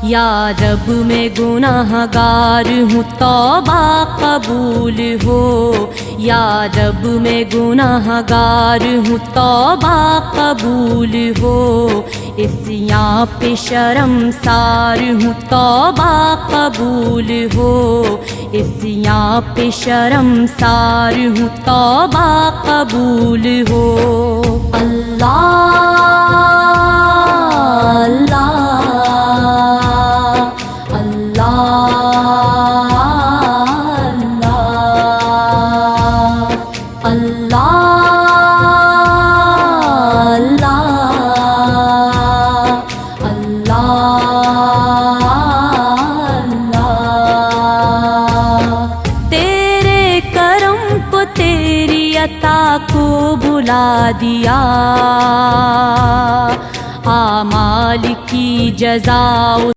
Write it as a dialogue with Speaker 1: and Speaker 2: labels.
Speaker 1: یا رب میں گناہگار ہوں توبہ قبول ہو، یا رب میں گناہگار ہوں توبہ قبول ہو، عصیاں پہ شرمسار ہوں توبہ قبول ہو، عصیاں پہ شرمسار ہوں توبہ قبول ہو۔ اللہ عطا کو بلا دیا، اعمال کی جزا